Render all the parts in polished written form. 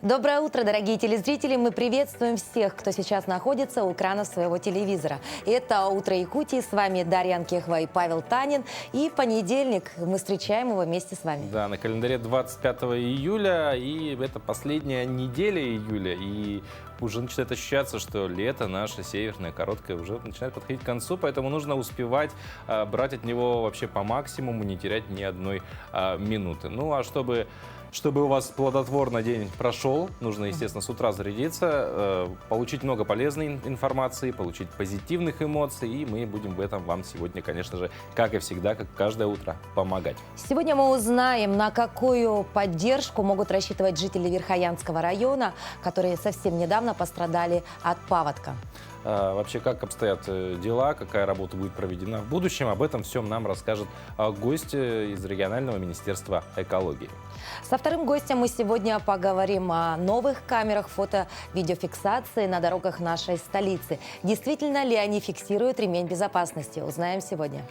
Доброе утро, дорогие телезрители! Мы приветствуем всех, кто сейчас находится у экранов своего телевизора. Это «Утро Якутии». С вами Дарья Анкехова и Павел Танин. И понедельник. Мы встречаем его вместе с вами. Да, на календаре 25 июля. И это последняя неделя июля. И уже начинает ощущаться, что лето наше северное, короткое, уже начинает подходить к концу. Поэтому нужно успевать брать от него вообще по максимуму, не терять ни одной минуты. Ну а чтобы у вас плодотворно день прошел, нужно, естественно, с утра зарядиться, получить много полезной информации, получить позитивных эмоций, и мы будем в этом вам сегодня, конечно же, как и всегда, как каждое утро, помогать. Сегодня мы узнаем, на какую поддержку могут рассчитывать жители Верхоянского района, которые совсем недавно пострадали от паводка. Вообще, как обстоят дела, какая работа будет проведена в будущем, об этом всем нам расскажет гость из регионального министерства экологии. Со вторым гостем мы сегодня поговорим о новых камерах фото-видеофиксации на дорогах нашей столицы. Действительно ли они фиксируют ремень безопасности? Узнаем сегодня.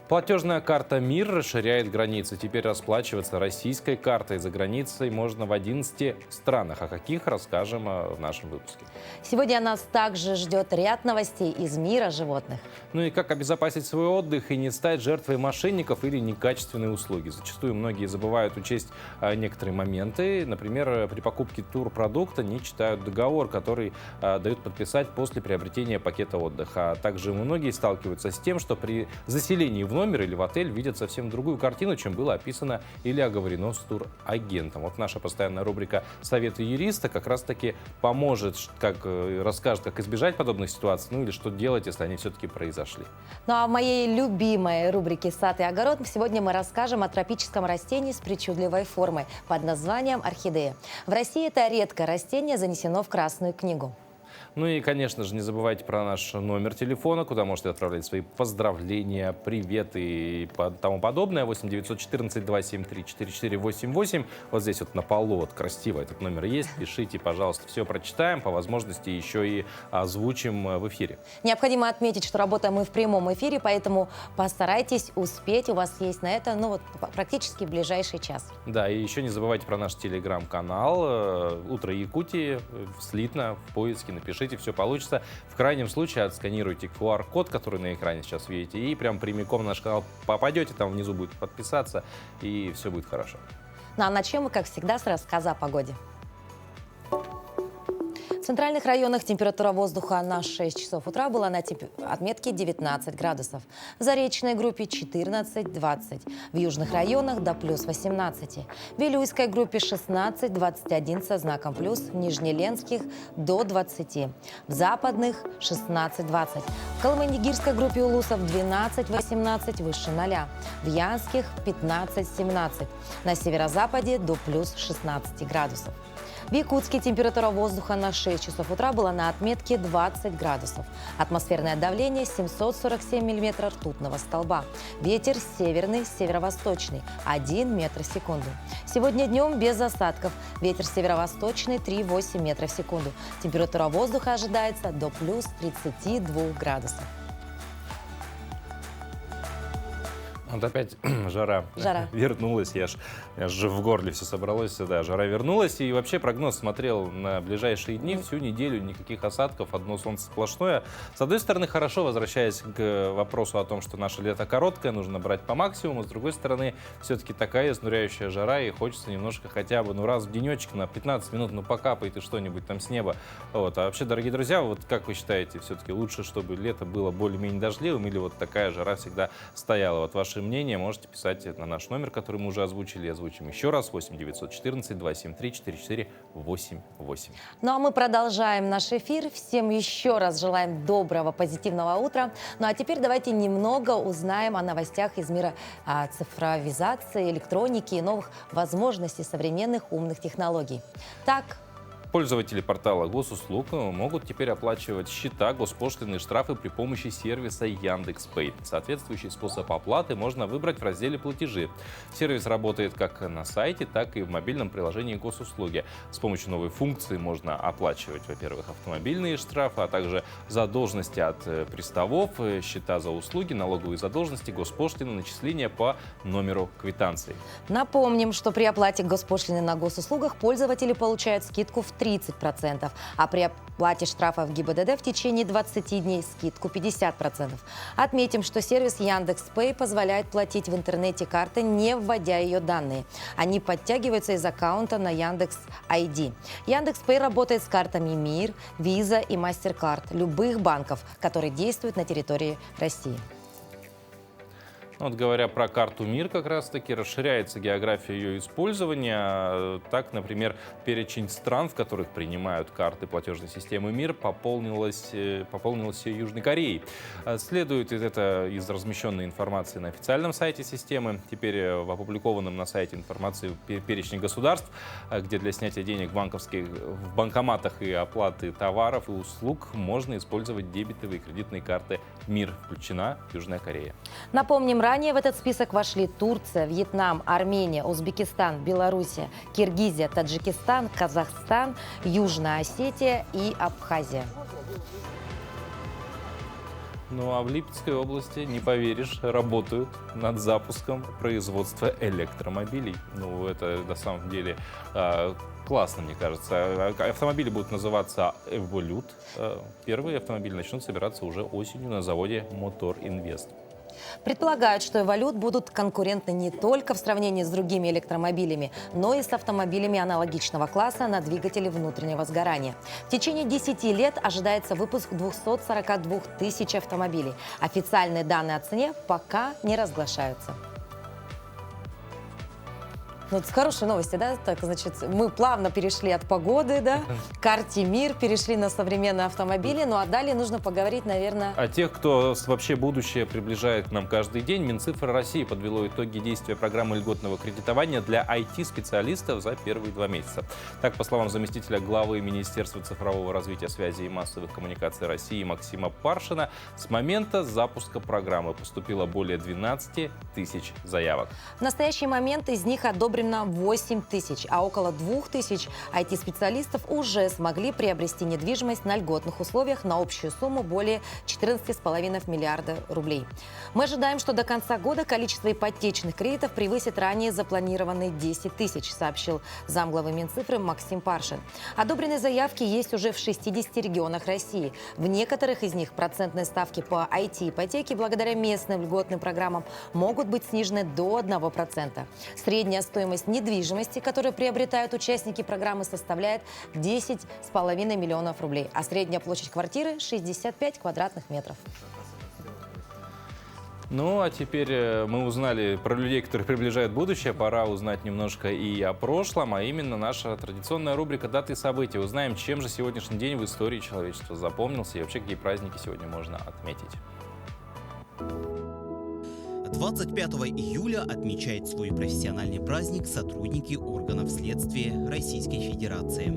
Платежная карта МИР расширяет границы. Теперь расплачиваться российской картой за границей можно в 11 странах. О каких расскажем в нашем выпуске. Сегодня нас также ждет ряд новостей из мира животных. Ну и как обезопасить свой отдых и не стать жертвой мошенников или некачественной услуги. Зачастую многие забывают учесть некоторые моменты. Например, при покупке турпродукта не читают договор, который дают подписать после приобретения пакета отдыха. А также многие сталкиваются с тем, что при заселении в номер или в отель видят совсем другую картину, чем было описано или оговорено с турагентом. Вот наша постоянная рубрика «Советы юриста» как раз-таки поможет, расскажет, как избежать подобных ситуаций, ну или что делать, если они все-таки произошли. Ну а в моей любимой рубрике «Сад и огород» сегодня мы расскажем о тропическом растении с причудливой формой под названием орхидея. В России это редкое растение занесено в Красную книгу. Ну и, конечно же, не забывайте про наш номер телефона, куда можете отправлять свои поздравления, приветы и тому подобное. 8 914 273 4488. Вот здесь вот на полу вот красиво этот номер есть. Пишите, пожалуйста, все прочитаем. По возможности еще и озвучим в эфире. Необходимо отметить, что работаем мы в прямом эфире, поэтому постарайтесь успеть. У вас есть на это практически ближайший час. Да, и еще не забывайте про наш телеграм-канал «Утро Якутии». Слитно в поиске напишите, все получится. В крайнем случае отсканируйте QR-код, который на экране сейчас видите, и прям прямиком на наш канал попадете, там внизу будет подписаться, и все будет хорошо. Ну а начнем мы, как всегда, с рассказа о погоде. В центральных районах температура воздуха на 6 часов утра была на отметке 19 градусов. В Заречной группе 14-20. В южных районах до плюс 18. В Вилюйской группе 16-21 со знаком плюс. В Нижнеленских до 20. В западных 16-20. В Колымагирской группе улусов 12-18 выше 0. В Янских 15-17. На северо-западе до плюс 16 градусов. В Якутске температура воздуха на 6 часов утра была на отметке 20 градусов. Атмосферное давление 747 миллиметров ртутного столба. Ветер северный, северо-восточный 1 метр в секунду. Сегодня днем без осадков. Ветер северо-восточный 3,8 метров в секунду. Температура воздуха ожидается до плюс 32 градусов. Вот опять жара вернулась, я же в горле все собралось, да, жара вернулась. И вообще прогноз смотрел на ближайшие дни, всю неделю никаких осадков, одно солнце сплошное. С одной стороны, хорошо, возвращаясь к вопросу о том, что наше лето короткое, нужно брать по максимуму. С другой стороны, все-таки такая изнуряющая жара, и хочется немножко хотя бы, раз в денечек на 15 минут, покапает и что-нибудь там с неба. Вот. А вообще, дорогие друзья, вот как вы считаете, все-таки лучше, чтобы лето было более-менее дождливым, или вот такая жара всегда стояла? Вот ваши мнение можете писать на наш номер, который мы уже озвучили. Озвучим еще раз. 8 914 273 4488. Ну а мы продолжаем наш эфир. Всем еще раз желаем доброго, позитивного утра. Ну а теперь давайте немного узнаем о новостях из мира цифровизации, электроники и новых возможностей современных умных технологий. Так, Пользователи портала госуслуг могут теперь оплачивать счета, госпошлины и штрафы при помощи сервиса Яндекс.Пэй. Соответствующий способ оплаты можно выбрать в разделе «Платежи». Сервис работает как на сайте, так и в мобильном приложении госуслуги. С помощью новой функции можно оплачивать, во-первых, автомобильные штрафы, а также задолженности от приставов, счета за услуги, налоговые задолженности, госпошлины, начисления по номеру квитанции. Напомним, что при оплате госпошлины на госуслугах пользователи получают скидку в 30%, а при оплате штрафа в ГИБДД в течение 20 дней скидку 50%. Отметим, что сервис Яндекс.Пэй позволяет платить в интернете карты, не вводя ее данные. Они подтягиваются из аккаунта на Яндекс.ID. Яндекс.Пэй работает с картами МИР, Виза и Мастеркард любых банков, которые действуют на территории России. Вот говоря про карту МИР, как раз-таки расширяется география ее использования. Так, например, перечень стран, в которых принимают карты платежной системы МИР, пополнилась Южной Кореей. Следует это из размещенной информации на официальном сайте системы. Теперь в опубликованном на сайте информации перечень государств, где для снятия денег в банкоматах и оплаты товаров и услуг можно использовать дебетовые и кредитные карты МИР. Включена Южная Корея. Напомним, ранее в этот список вошли Турция, Вьетнам, Армения, Узбекистан, Белоруссия, Киргизия, Таджикистан, Казахстан, Южная Осетия и Абхазия. Ну а в Липецкой области, не поверишь, работают над запуском производства электромобилей. Ну это на самом деле классно, мне кажется. Автомобили будут называться «Эволют». Первые автомобили начнут собираться уже осенью на заводе «Мотор Инвест». Предполагают, что «Эволют» будут конкурентны не только в сравнении с другими электромобилями, но и с автомобилями аналогичного класса на двигателе внутреннего сгорания. В течение 10 лет ожидается выпуск 242 тысяч автомобилей. Официальные данные о цене пока не разглашаются. Ну, это хорошие новости, да? Так, значит, мы плавно перешли от погоды, да, к карте МИР, перешли на современные автомобили, ну а далее нужно поговорить, наверное... О тех, кто вообще будущее приближает к нам каждый день. Минцифры России подвело итоги действия программы льготного кредитования для IT-специалистов за первые 2 месяца. Так, по словам заместителя главы Министерства цифрового развития, связи и массовых коммуникаций России Максима Паршина, с момента запуска программы поступило более 12 тысяч заявок. В настоящий момент из них одобрено 8 тысяч, а около 2 тысяч IT-специалистов уже смогли приобрести недвижимость на льготных условиях на общую сумму более 14,5 миллиарда рублей. Мы ожидаем, что до конца года количество ипотечных кредитов превысит ранее запланированные 10 тысяч, сообщил замглавы Минцифры Максим Паршин. Одобренные заявки есть уже в 60 регионах России. В некоторых из них процентные ставки по IT-ипотеке благодаря местным льготным программам могут быть снижены до 1%. Средняя стоимость недвижимости, которую приобретают участники программы, составляет 10,5 миллионов рублей, а средняя площадь квартиры – 65 квадратных метров. Ну, а теперь мы узнали про людей, которые приближают будущее. Пора узнать немножко и о прошлом, а именно наша традиционная рубрика «Даты и события». Узнаем, чем же сегодняшний день в истории человечества запомнился и вообще какие праздники сегодня можно отметить. 25 июля отмечает свой профессиональный праздник сотрудники органов следствия Российской Федерации.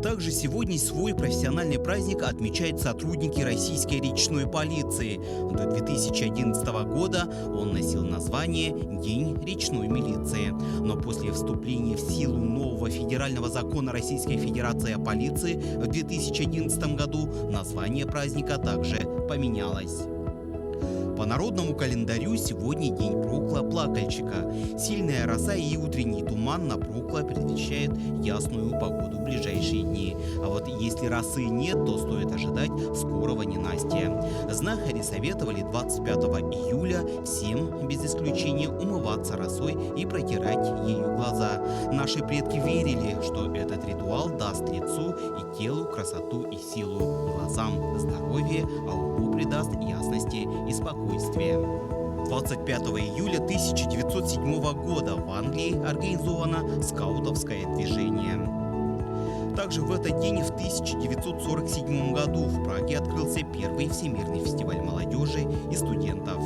Также сегодня свой профессиональный праздник отмечают сотрудники российской речной полиции. До 2011 года он носил название «День речной милиции». Но после вступления в силу нового федерального закона Российской Федерации о полиции в 2011 году название праздника также поменялось. По народному календарю сегодня день Прокла-плакальщика. Сильная роса и утренний туман на Прокла предвещают ясную погоду в ближайшие дни. А вот если росы нет, то стоит ожидать скорого ненастья. Знахари советовали 25 июля всем без исключения умываться росой и протирать ею глаза. Наши предки верили, что этот ритуал даст лицу и телу красоту и силу, глазам здоровье, а уму придаст ясности и спокойствия. 25 июля 1907 года в Англии организовано скаутовское движение. Также в этот день в 1947 году в Праге открылся первый Всемирный фестиваль молодежи и студентов.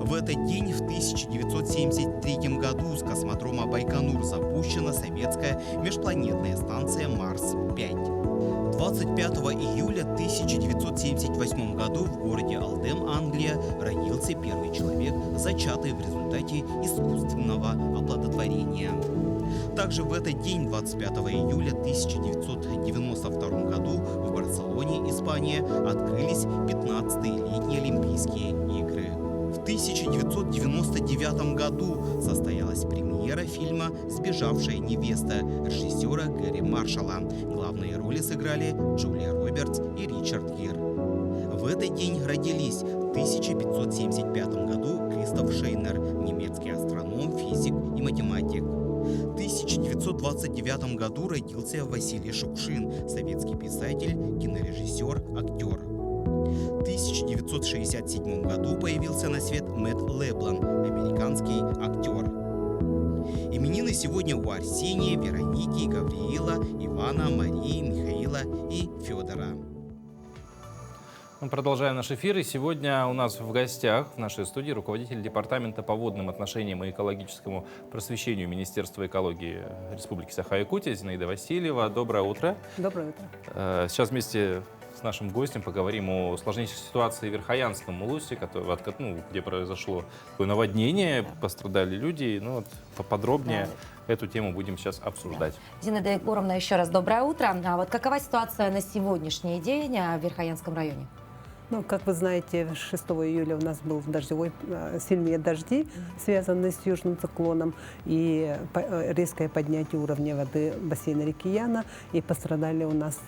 В этот день, в 1973 году, с космодрома Байконур запущена советская межпланетная станция «Марс-5». 25 июля 1978 году в городе Алдем, Англия, родился первый человек, зачатый в результате искусственного оплодотворения. Также в этот день, 25 июля 1992 году, в Барселоне, Испания, открылись 15-е летние Олимпийские игры. В 1999 году состоялась премьера фильма «Сбежавшая невеста» режиссера Гэри Маршалла. Главные роли сыграли Джулия Робертс и Ричард Гир. В этот день родились в 1575 году Кристоф Шейнер, немецкий астроном, физик и математик. В 1929 году родился Василий Шукшин, советский писатель, кинорежиссер, актер. В 1967 году появился на свет Мэтт Леблан, американский актер. Именины сегодня у Арсения, Вероники, Гавриила, Ивана, Марии, Михаила и Федора. Мы продолжаем наш эфир, и сегодня у нас в гостях в нашей студии руководитель Департамента по водным отношениям и экологическому просвещению Министерства экологии Республики Саха-Якутия Зинаида Васильева. Доброе утро. Доброе утро. Сейчас вместе с нашим гостем поговорим о сложнейшей ситуации в Верхоянском улусе, где произошло такое наводнение, пострадали люди. Поподробнее эту тему будем сейчас обсуждать. Зинаида Егоровна, еще раз доброе утро. А вот какова ситуация на сегодняшний день в Верхоянском районе? Как вы знаете, 6 июля у нас был сильные дожди, связанные с южным циклоном, и резкое поднятие уровня воды бассейна реки Яна, и пострадали у нас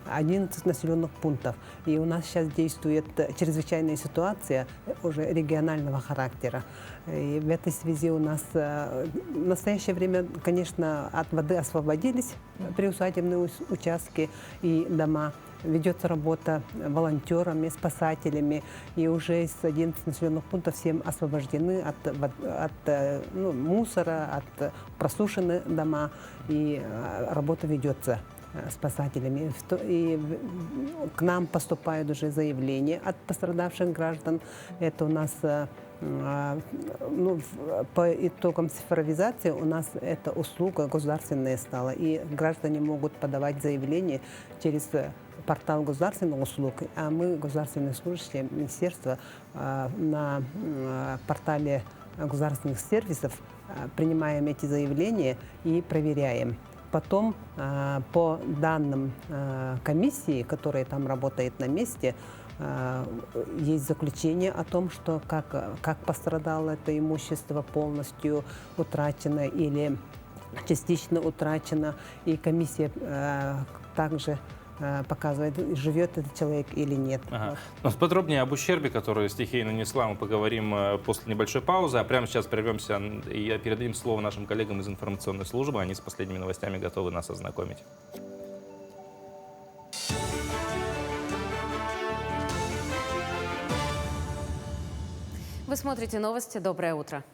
11 населенных пунктов. И у нас сейчас действует чрезвычайная ситуация уже регионального характера. И в этой связи у нас в настоящее время, конечно, от воды освободились приусадебные участки и дома. Ведется работа волонтерами, спасателями, и уже из 11 населенных пунктов 7 освобождены от мусора, от просушены дома, и работа ведется спасателями. И к нам поступают уже заявления от пострадавших граждан. Это у нас по итогам цифровизации у нас эта услуга государственная стала, и граждане могут подавать заявления через портал государственных услуг, а мы, государственные служащие министерства, на портале государственных сервисов принимаем эти заявления и проверяем. Потом, по данным комиссии, которая там работает на месте, есть заключение о том, что как пострадало это имущество, полностью утрачено или частично утрачено, и комиссия также показывает, живет этот человек или нет. Но подробнее об ущербе, который стихия нанесла, мы поговорим после небольшой паузы. А прямо сейчас прервемся и передадим слово нашим коллегам из информационной службы. Они с последними новостями готовы нас ознакомить. Вы смотрите новости. Доброе утро.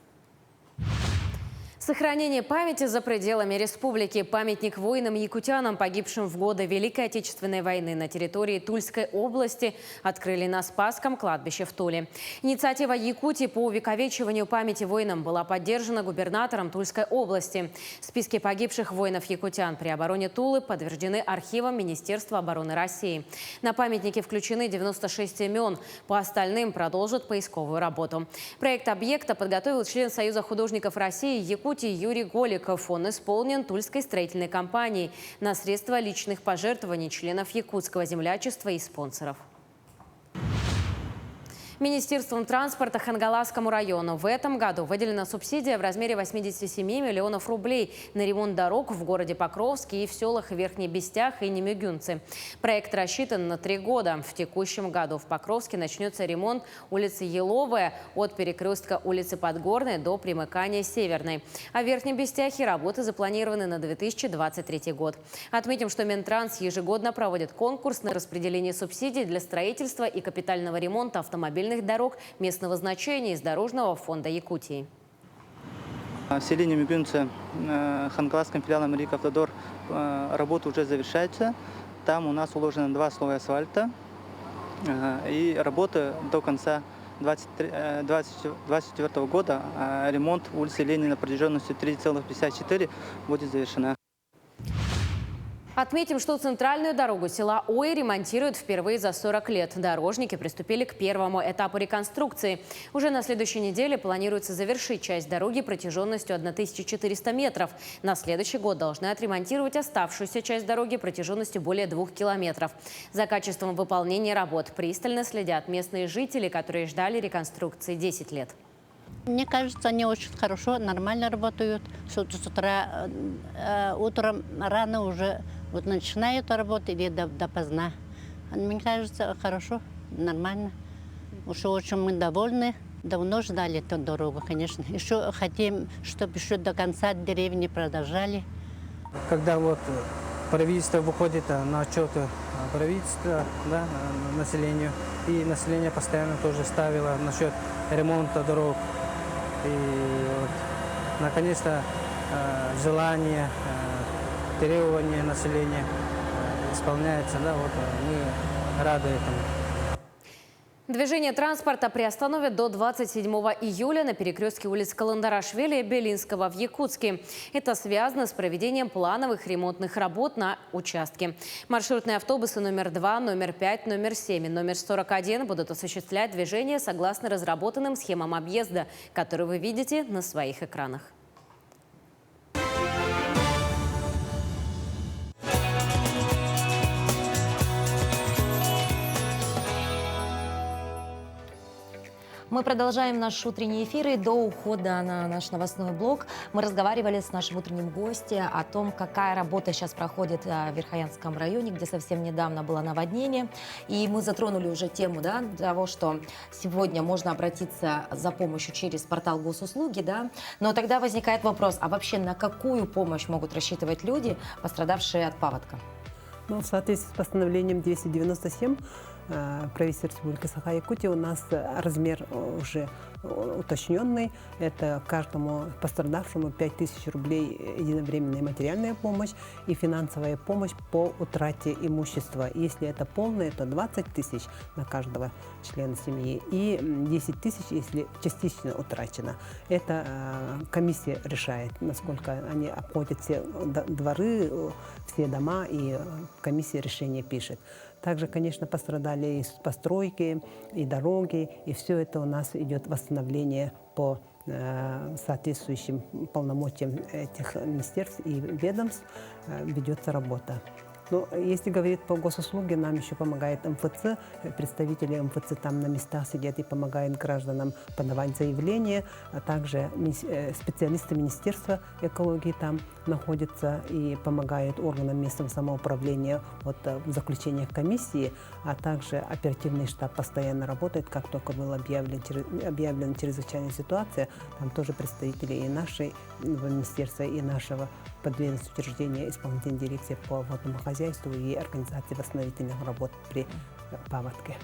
Сохранение памяти за пределами республики. Памятник воинам-якутянам, погибшим в годы Великой Отечественной войны на территории Тульской области, открыли на Спасском кладбище в Туле. Инициатива Якутии по увековечиванию памяти воинам была поддержана губернатором Тульской области. Списки погибших воинов-якутян при обороне Тулы подтверждены архивом Министерства обороны России. На памятнике включены 96 имен. По остальным продолжат поисковую работу. Проект объекта подготовил член Союза художников России Якутии Юрий Голиков. Он исполнен Тульской строительной компанией на средства личных пожертвований членов якутского землячества и спонсоров. Министерством транспорта Хангаласскому району в этом году выделена субсидия в размере 87 миллионов рублей на ремонт дорог в городе Покровске и в селах Верхний Бестях и Немюгюнцы. Проект рассчитан на 3 года. В текущем году в Покровске начнется ремонт улицы Еловая от перекрестка улицы Подгорной до примыкания Северной. А в Верхнем Бестяхе работы запланированы на 2023 год. Отметим, что Минтранс ежегодно проводит конкурс на распределение субсидий для строительства и капитального ремонта автомобильных дорог местного значения из Дорожного фонда Якутии. В селе Немюгюнцы, Хангаласским филиалом РИК «Автодор» работа уже завершается. Там у нас уложено 2 слоя асфальта. И работа до конца 2024 года ремонт улицы Ленина протяженностью 3,54 будет завершена. Отметим, что центральную дорогу села Ой ремонтируют впервые за 40 лет. Дорожники приступили к первому этапу реконструкции. Уже на следующей неделе планируется завершить часть дороги протяженностью 1400 метров. На следующий год должны отремонтировать оставшуюся часть дороги протяженностью более 2 километров. За качеством выполнения работ пристально следят местные жители, которые ждали реконструкции 10 лет. Мне кажется, они очень хорошо, нормально работают. С утра, утром рано уже вот начинают работать или допоздна. Мне кажется, хорошо, нормально. Уж очень мы довольны. Давно ждали эту дорогу, конечно. Еще хотим, чтобы еще до конца деревни продолжали. Когда вот правительство выходит на отчет правительства, да, населению, и население постоянно тоже ставило насчет ремонта дорог. И вот, наконец-то желание, требования населения исполняется. Да, вот, мы рады этому. Движение транспорта приостановят до 27 июля на перекрестке улиц Каландарашвили и Белинского в Якутске. Это связано с проведением плановых ремонтных работ на участке. Маршрутные автобусы номер 2, номер 5, номер 7 и номер 41 будут осуществлять движение согласно разработанным схемам объезда, которые вы видите на своих экранах. Мы продолжаем наш утренний эфир, и до ухода на наш новостной блок мы разговаривали с нашим утренним гостем о том, какая работа сейчас проходит в Верхоянском районе, где совсем недавно было наводнение. И мы затронули уже тему, да, того, что сегодня можно обратиться за помощью через портал госуслуги, да. Но тогда возникает вопрос, а вообще на какую помощь могут рассчитывать люди, пострадавшие от паводка? Ну, в соответствии с постановлением 297 правительства Республики Саха-Якутия у нас размер уже уточненный. Это каждому пострадавшему 5000 рублей единовременная материальная помощь и финансовая помощь по утрате имущества. Если это полное, то 20 тысяч на каждого члена семьи и 10 тысяч, если частично утрачено. Это комиссия решает, насколько они обходят все дворы, все дома, и комиссия решение пишет. Также, конечно, пострадали и постройки, и дороги, и все это у нас идет восстановление по соответствующим полномочиям этих министерств и ведомств, ведется работа. Но если говорить по госуслуге, нам еще помогает МФЦ, представители МФЦ там на местах сидят и помогают гражданам подавать заявления, а также специалисты Министерства экологии там находятся и помогают органам местного самоуправления вот, в заключениях комиссии, а также оперативный штаб постоянно работает, как только была объявлена чрезвычайная ситуация, там тоже представители и нашего министерства, и нашего подведомственного учреждения исполнительной дирекции по водному хозяйству и организации восстановительных работ при паводке.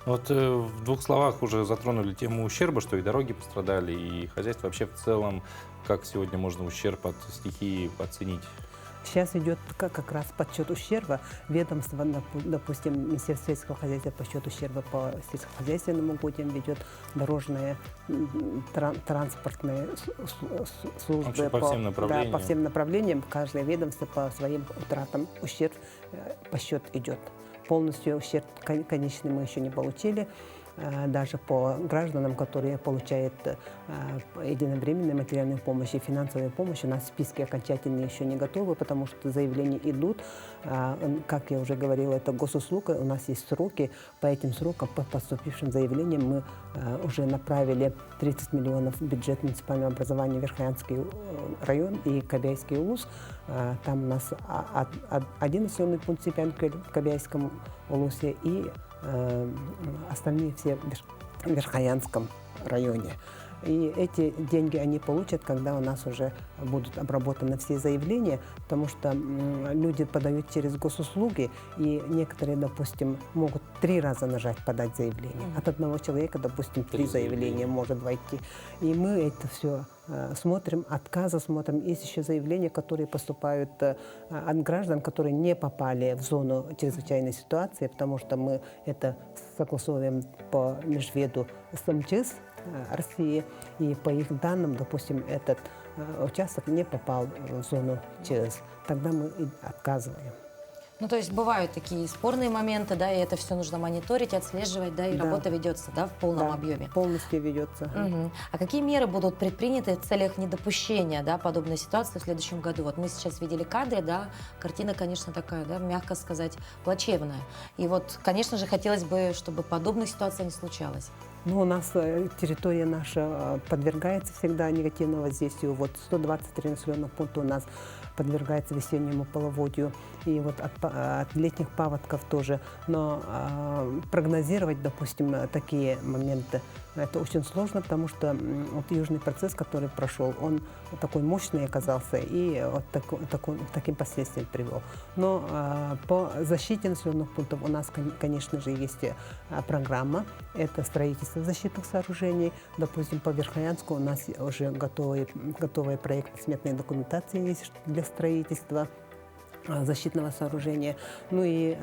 Вот в двух словах уже затронули тему ущерба, что и дороги пострадали, и хозяйство вообще в целом. Как сегодня можно ущерб от стихии оценить? Сейчас идет как раз подсчет ущерба. Ведомство, допустим, Министерство сельского хозяйства подсчет ущерба по сельскохозяйственным угодьям ведет, дорожные, транспортные службы по всем направлениям. Да, по всем направлениям. Каждое ведомство по своим утратам ущерб подсчет идет. Полностью ущерб конечный мы еще не получили. Даже по гражданам, которые получают единовременную материальную помощь и финансовую помощь. У нас списки окончательные еще не готовы, потому что заявления идут. Как я уже говорила, это госуслуга, у нас есть сроки. По этим срокам, по поступившим заявлениям, мы уже направили 30 миллионов в бюджет муниципального образования Верхоянский район и Кобяйский улус. Там у нас один населенный пункт Сипян в Кобяйском улусе и остальные все в Верхоянском районе. И эти деньги они получат, когда у нас уже будут обработаны все заявления, потому что люди подают через госуслуги, и некоторые, допустим, могут 3 раза нажать «подать заявление». От одного человека, допустим, 3 заявления может войти. И мы это все смотрим, отказы смотрим. Есть еще заявления, которые поступают от граждан, которые не попали в зону чрезвычайной ситуации, потому что мы это согласовываем по межведу с МЧС России, и по их данным, допустим, этот участок не попал в зону ЧС. Тогда мы и отказываем. Ну, то есть бывают такие спорные моменты, да, и это все нужно мониторить, отслеживать, да, и Да. работа ведется, да, в полном Да, объеме. полностью ведется. Мгм. А какие меры будут предприняты в целях недопущения, да, подобной ситуации в следующем году? Вот мы сейчас видели кадры, да, картина, конечно, такая, да, мягко сказать, плачевная. И вот, конечно же, хотелось бы, чтобы подобных ситуаций не случалось. Ну, у нас территория наша подвергается всегда негативному воздействию. Вот 123 населенных пункта у нас подвергается весеннему половодью. И вот от летних паводков тоже. Но прогнозировать, допустим, такие моменты, это очень сложно, потому что вот южный процесс, который прошел, он такой мощный оказался и вот таким последствиям привел. Но по защите населенных пунктов у нас, конечно же, есть программа. Это строительство защитных сооружений. Допустим, по Верхоянску у нас уже готовые проектно-сметные документации есть для строительства защитного сооружения. Ну и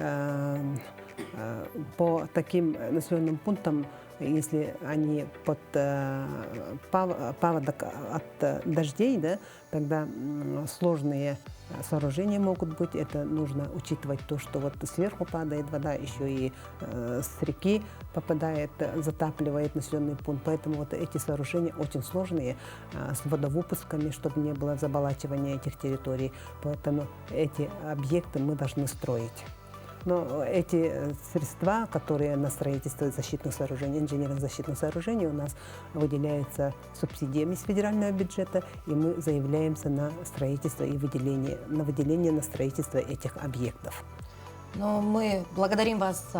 по таким населенным пунктам, если они под паводок от дождей, да, тогда сложные сооружения могут быть. Это нужно учитывать то, что вот сверху падает вода, еще и с реки попадает, затапливает населенный пункт. Поэтому вот эти сооружения очень сложные, с водовыпусками, чтобы не было заболачивания этих территорий. Поэтому эти объекты мы должны строить. Но эти средства, которые на строительство защитных сооружений, инженерных защитных сооружений, у нас выделяются субсидиями с федерального бюджета, и мы заявляемся на строительство и выделение на строительство этих объектов. Но мы благодарим вас,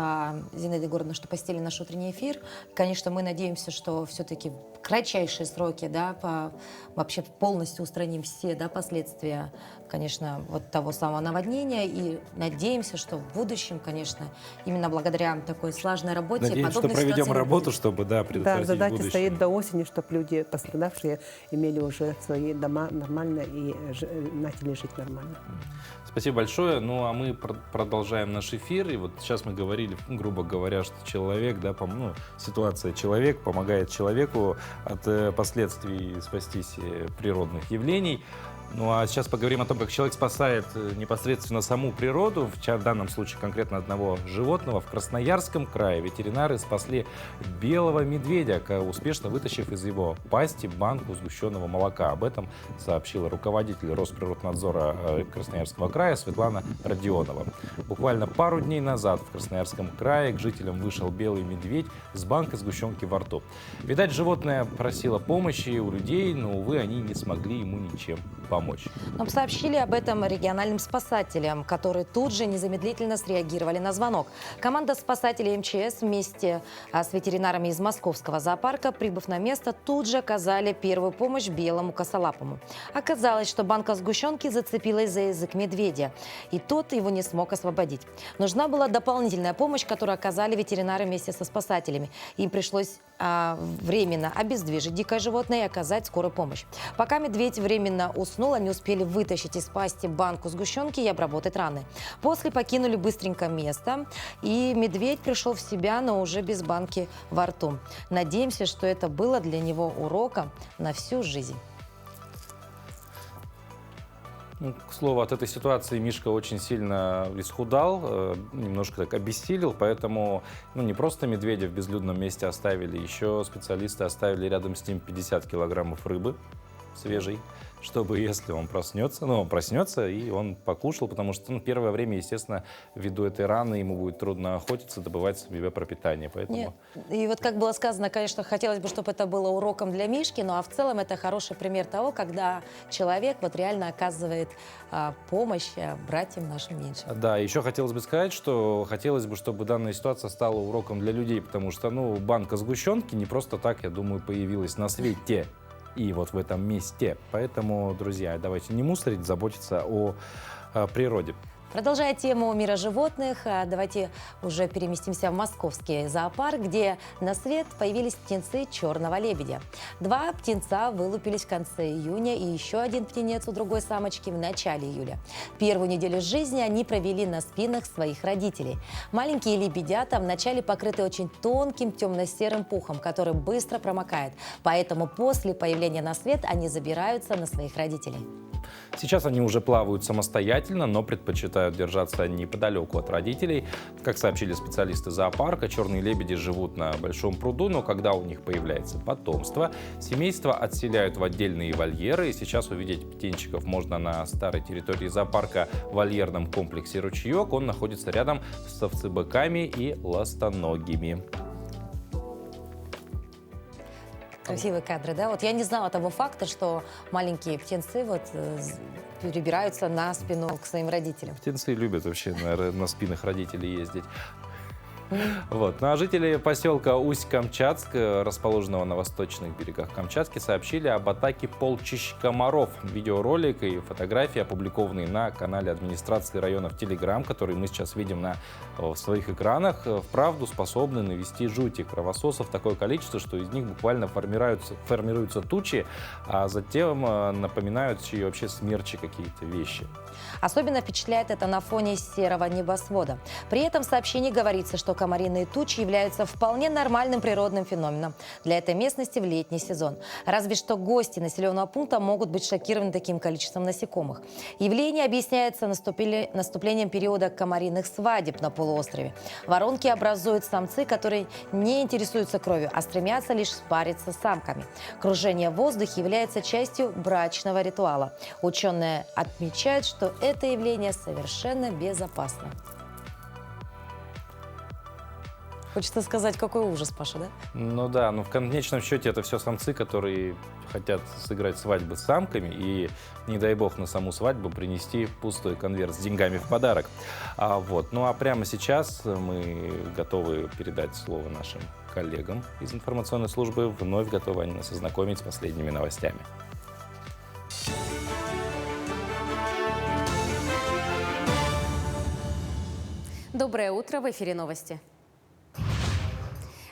Зинаида Егоровна, что посетили наш утренний эфир. Конечно, мы надеемся, что все-таки в кратчайшие сроки, да, вообще полностью устраним все, да, последствия, конечно, вот того самого наводнения. И надеемся, что в будущем, конечно, именно благодаря такой слаженной работе Надеемся, что подобных проведем ситуаций не работу, будет. чтобы, да, Да, предотвратить задача будущее. стоит до осени, чтобы люди, пострадавшие, имели уже свои дома нормально и начали жить нормально. Спасибо большое. Ну, а мы продолжаем наш эфир. И вот сейчас мы говорили, грубо говоря, что человек, да, ситуация человек помогает человеку от последствий спастись природных явлений. Ну а сейчас поговорим о том, как человек спасает непосредственно саму природу. В данном случае конкретно одного животного. В Красноярском крае ветеринары спасли белого медведя, успешно вытащив из его пасти банку сгущенного молока. Об этом сообщила руководитель Росприроднадзора Красноярского края Светлана Родионова. Буквально пару дней назад в Красноярском крае к жителям вышел белый медведь с банкой сгущенки во рту. Видать, животное просило помощи у людей, но, увы, они не смогли ему ничем помочь. Нам сообщили об этом региональным спасателям, которые тут же незамедлительно среагировали на звонок. Команда спасателей МЧС вместе с ветеринарами из московского зоопарка, прибыв на место, тут же оказали первую помощь белому косолапому. Оказалось, что банка сгущенки зацепилась за язык медведя, и тот его не смог освободить. Нужна была дополнительная помощь, которую оказали ветеринары вместе со спасателями. Им пришлось временно обездвижить дикое животное и оказать скорую помощь. Пока медведь временно уснул, они успели вытащить из пасти банку сгущенки и обработать раны. После покинули быстренько место, и медведь пришел в себя, но уже без банки во рту. Надеемся, что это было для него уроком на всю жизнь. Ну, к слову, от этой ситуации Мишка очень сильно исхудал, немножко так обессилел, поэтому не просто медведя в безлюдном месте оставили, еще специалисты оставили рядом с ним 50 килограммов рыбы свежей, чтобы если он проснется, он проснется и он покушал, потому что первое время, естественно, ввиду этой раны ему будет трудно охотиться, добывать себе пропитание. Поэтому... Нет. И вот как было сказано, конечно, хотелось бы, чтобы это было уроком для Мишки, но в целом это хороший пример того, когда человек вот реально оказывает помощь братьям нашим меньшим. Да, еще хотелось бы сказать, что хотелось бы, чтобы данная ситуация стала уроком для людей, потому что, банка сгущенки не просто так, я думаю, появилась на свете. И вот в этом месте. Поэтому, друзья, давайте не мусорить, заботиться о природе. Продолжая тему мира животных, давайте уже переместимся в московский зоопарк, где на свет появились птенцы черного лебедя. 2 птенца вылупились в конце июня, и еще один птенец у другой самочки в начале июля. Первую неделю жизни они провели на спинах своих родителей. Маленькие лебедята вначале покрыты очень тонким темно-серым пухом, который быстро промокает. Поэтому после появления на свет они забираются на своих родителей. Сейчас они уже плавают самостоятельно, но предпочитают держаться неподалеку от родителей. Как сообщили специалисты зоопарка, черные лебеди живут на большом пруду, но когда у них появляется потомство, семейство отселяют в отдельные вольеры. И сейчас увидеть птенчиков можно на старой территории зоопарка в вольерном комплексе «Ручеек». Он находится рядом с овцебыками и ластоногими. Красивые кадры, да? Вот я не знала того факта, что маленькие птенцы перебираются на спину к своим родителям. Птенцы любят вообще, наверное, на спинах родителей ездить. Вот. Ну а жители поселка Усть-Камчатск, расположенного на восточных берегах Камчатки, сообщили об атаке полчищ комаров. Видеоролик и фотографии, опубликованные на канале администрации района в Telegram, который мы сейчас видим в своих экранах, вправду способны навести жуть. И кровососов такое количество, что из них буквально формируются тучи, а затем напоминающие вообще смерчи какие-то вещи. Особенно впечатляет это на фоне серого небосвода. При этом в сообщении говорится, что комариные тучи являются вполне нормальным природным феноменом для этой местности в летний сезон. Разве что гости населенного пункта могут быть шокированы таким количеством насекомых. Явление объясняется наступлением периода комариных свадеб на полуострове. Воронки образуют самцы, которые не интересуются кровью, а стремятся лишь спариться с самками. Кружение в воздухе является частью брачного ритуала. Ученые отмечают, что это явление совершенно безопасно. Хочется сказать, какой ужас, Паша, да? Ну да, но в конечном счете это все самцы, которые хотят сыграть свадьбы с самками и, не дай бог, на саму свадьбу принести пустой конверт с деньгами в подарок. Ну а прямо сейчас мы готовы передать слово нашим коллегам из информационной службы. Вновь готовы они нас ознакомить с последними новостями. Доброе утро, в эфире новости.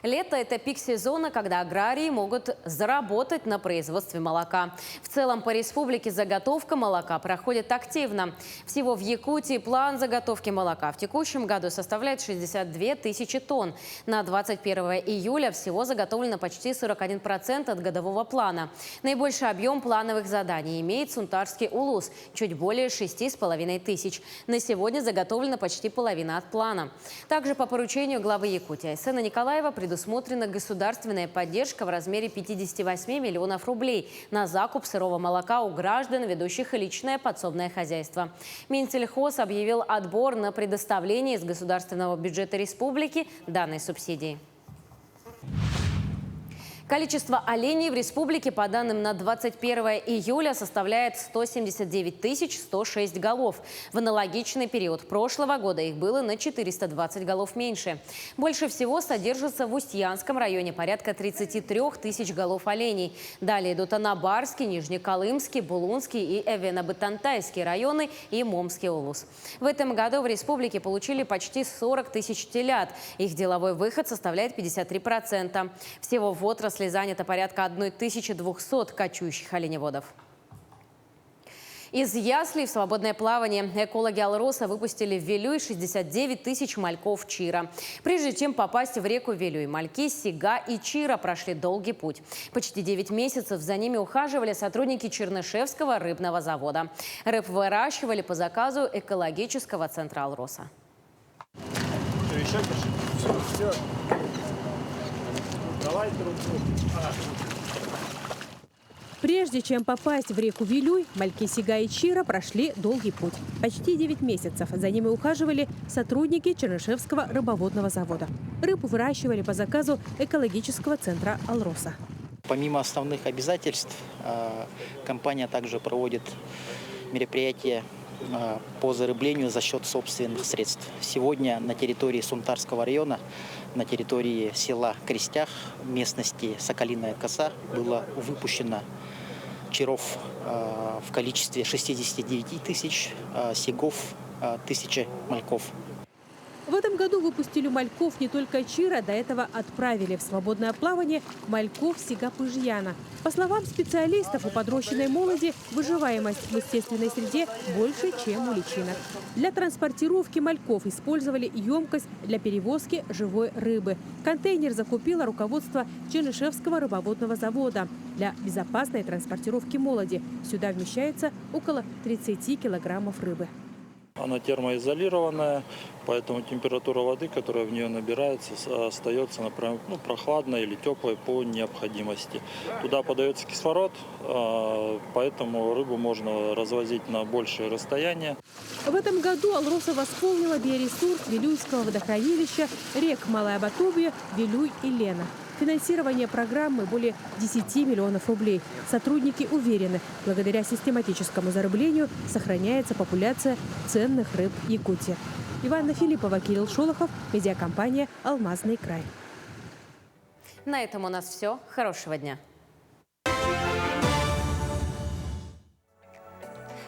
Лето – это пик сезона, когда аграрии могут заработать на производстве молока. В целом по республике заготовка молока проходит активно. Всего в Якутии план заготовки молока в текущем году составляет 62 тысячи тонн. На 21 июля всего заготовлено почти 41% от годового плана. Наибольший объем плановых заданий имеет Сунтарский улус – чуть более 6,5 тысяч. На сегодня заготовлена почти половина от плана. Также по поручению главы Якутии Айсена Николаева предусмотрена государственная поддержка в размере 58 миллионов рублей на закуп сырого молока у граждан, ведущих личное подсобное хозяйство. Минсельхоз объявил отбор на предоставление из государственного бюджета республики данной субсидии. Количество оленей в республике, по данным на 21 июля, составляет 179 106 голов. В аналогичный период прошлого года их было на 420 голов меньше. Больше всего содержится в Устьянском районе порядка 33 тысяч голов оленей. Далее идут Анабарский, Нижнеколымский, Булунский и Эвено-Бытантайский районы и Момский улус. В этом году в республике получили почти 40 тысяч телят. Их деловой выход составляет 53%. Всего в отрасли занято порядка 1200 кочующих оленеводов. Из яслей в свободное плавание экологи Алроса выпустили в Вилюй 69 тысяч мальков чира. Прежде чем попасть в реку Вилюй, мальки сига и чира прошли долгий путь. Почти 9 месяцев за ними ухаживали сотрудники Чернышевского рыбного завода. Рыб выращивали по заказу экологического центра Алроса. Прежде чем попасть в реку Вилюй, мальки Сига и Чира прошли долгий путь. Почти 9 месяцев за ними ухаживали сотрудники Чернышевского рыбоводного завода. Рыбу выращивали по заказу экологического центра «Алроса». Помимо основных обязательств, компания также проводит мероприятия по зарыблению за счет собственных средств. Сегодня на территории Сунтарского района, на территории села Крестях, местности Соколиная коса, было выпущено чиров в количестве 69 тысяч, сигов 1000 мальков. В этом году выпустили мальков не только Чира, до этого отправили в свободное плавание мальков Сига-Пыжьяна. По словам специалистов, у подрощенной молоди выживаемость в естественной среде больше, чем у личинок. Для транспортировки мальков использовали емкость для перевозки живой рыбы. Контейнер закупило руководство Чернышевского рыбоводного завода для безопасной транспортировки молоди. Сюда вмещается около 30 килограммов рыбы. Она термоизолированная, поэтому температура воды, которая в нее набирается, остается, например, прохладной или теплой по необходимости. Туда подается кислород, поэтому рыбу можно развозить на большее расстояние. В этом году «Алроса» восполнила биоресурс Вилюйского водохранилища рек Малая Батовья, Вилюй и Лена. Финансирование программы более 10 миллионов рублей. Сотрудники уверены, благодаря систематическому зарыблению сохраняется популяция ценных рыб Якутии. Иванна Филиппова, Кирилл Шолохов, медиакомпания «Алмазный край». На этом у нас все. Хорошего дня.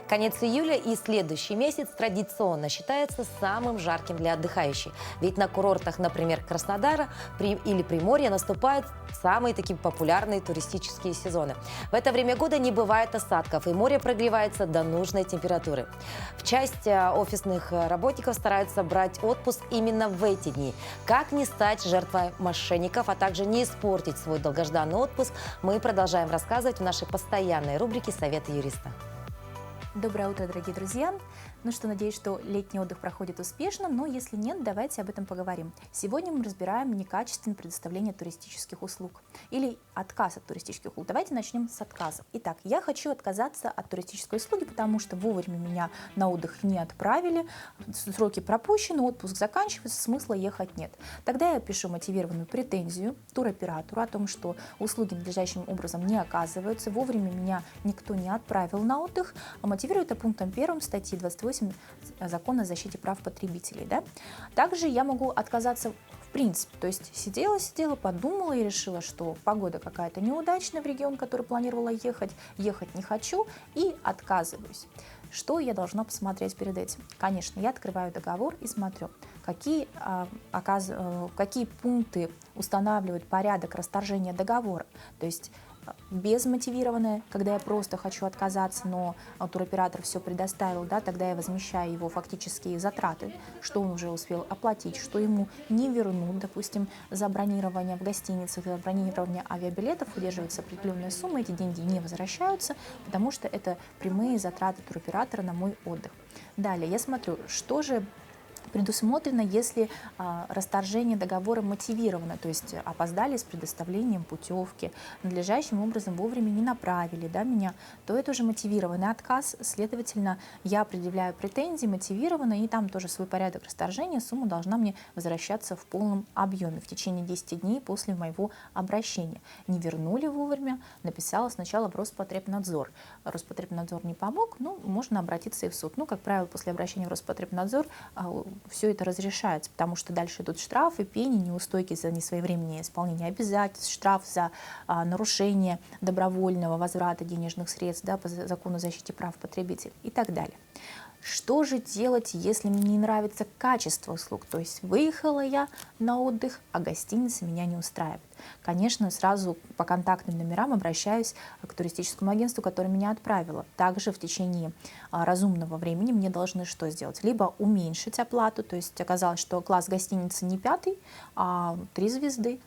Конец июля и следующий месяц традиционно считается самым жарким для отдыхающих. Ведь на курортах, например, Краснодара или Приморья наступают самые такие популярные туристические сезоны. В это время года не бывает осадков, и море прогревается до нужной температуры. В часть офисных работников стараются брать отпуск именно в эти дни. Как не стать жертвой мошенников, а также не испортить свой долгожданный отпуск, мы продолжаем рассказывать в нашей постоянной рубрике «Советы юриста». Доброе утро, дорогие друзья! Ну что, надеюсь, что летний отдых проходит успешно, но если нет, давайте об этом поговорим. Сегодня мы разбираем некачественное предоставление туристических услуг или отказ от туристических услуг. Давайте начнем с отказа. Итак, я хочу отказаться от туристической услуги, потому что вовремя меня на отдых не отправили, сроки пропущены, отпуск заканчивается, смысла ехать нет. Тогда я пишу мотивированную претензию туроператору о том, что услуги надлежащим образом не оказываются, вовремя меня никто не отправил на отдых, а мотивирую это пунктом 1 статьи 28 Закона о защите прав потребителей. Да? Также я могу отказаться в принципе, то есть сидела, подумала и решила, что погода какая-то неудачная в регион, который планировала ехать не хочу и отказываюсь. Что я должна посмотреть перед этим? Конечно, я открываю договор и смотрю, какие пункты устанавливают порядок расторжения договора. То есть безмотивированное, когда я просто хочу отказаться, но туроператор все предоставил, да, тогда я возмещаю его фактические затраты, что он уже успел оплатить, что ему не вернут, допустим, за бронирование в гостиницах, за бронирование авиабилетов удерживается определенная сумма, эти деньги не возвращаются, потому что это прямые затраты туроператора на мой отдых. Далее я смотрю, что же предусмотрено, если расторжение договора мотивировано, то есть опоздали с предоставлением путевки, надлежащим образом вовремя не направили, да, меня, то это уже мотивированный отказ, следовательно, я предъявляю претензии мотивированно, и там тоже свой порядок расторжения, сумма должна мне возвращаться в полном объеме в течение 10 дней после моего обращения. Не вернули вовремя, написала сначала в Роспотребнадзор. Роспотребнадзор не помог, ну, можно обратиться и в суд. Ну, как правило, после обращения в Роспотребнадзор все это разрешается, потому что дальше идут штрафы, пени, неустойки за несвоевременное исполнение обязательств, штраф за нарушение добровольного возврата денежных средств, да, по закону о защите прав потребителей и так далее. Что же делать, если мне не нравится качество услуг? То есть выехала я на отдых, а гостиница меня не устраивает. Конечно, сразу по контактным номерам обращаюсь к туристическому агентству, которое меня отправило. Также в течение разумного времени мне должны что сделать? Либо уменьшить оплату, то есть оказалось, что класс гостиницы не 5, а 3 звезды,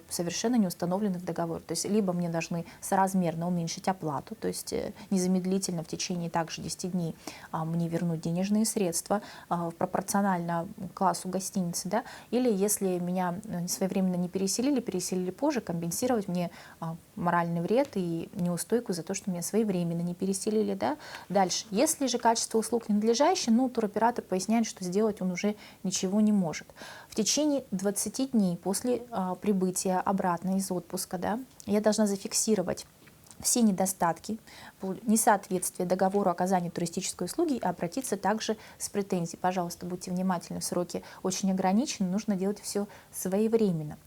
совершенно не установлены в договоре. То есть либо мне должны соразмерно уменьшить оплату, то есть незамедлительно в течение также 10 дней мне вернуть денежные средства пропорционально классу гостиницы, да, или если меня своевременно не переселили позже, компенсировать мне моральный вред и неустойку за то, что меня своевременно не переселили. Да. Дальше, если же качество услуг ненадлежащее, туроператор поясняет, что сделать он уже ничего не может. В течение 20 дней после прибытия обратно из отпуска, да, я должна зафиксировать все недостатки, несоответствие договору о оказании туристической услуги и обратиться также с претензией. Пожалуйста, будьте внимательны, сроки очень ограничены, нужно делать все своевременно.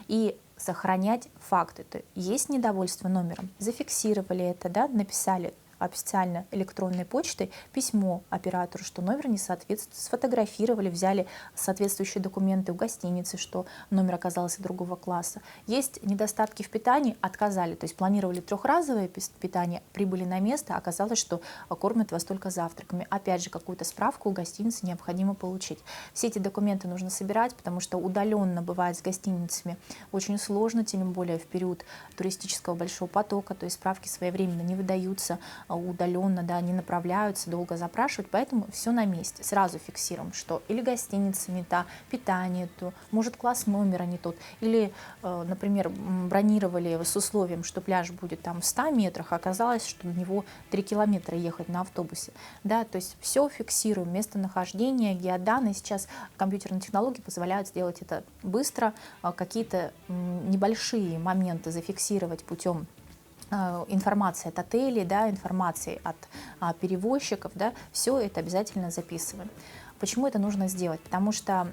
И сохранять факты. То есть недовольство номером, зафиксировали это, да, написали официально электронной почтой письмо оператору, что номер не соответствует, сфотографировали, взяли соответствующие документы у гостиницы, что номер оказался другого класса. Есть недостатки в питании, отказали, то есть планировали трехразовое питание, прибыли на место, оказалось, что кормят вас только завтраками. Опять же, какую-то справку у гостиницы необходимо получить. Все эти документы нужно собирать, потому что удаленно бывает с гостиницами очень сложно, тем более в период туристического большого потока, то есть справки своевременно не выдаются, удаленно, да, не направляются, долго запрашивают, поэтому все на месте. Сразу фиксируем, что или гостиница не та, питание то, может класс номера не тот, или, например, бронировали с условием, что пляж будет там в 100 метрах, а оказалось, что до него 3 километра ехать на автобусе. Да, то есть все фиксируем, местонахождение, геоданные. Сейчас компьютерные технологии позволяют сделать это быстро, какие-то небольшие моменты зафиксировать путем информации от отелей, да, информации от перевозчиков, да, все это обязательно записываем. Почему это нужно сделать? Потому что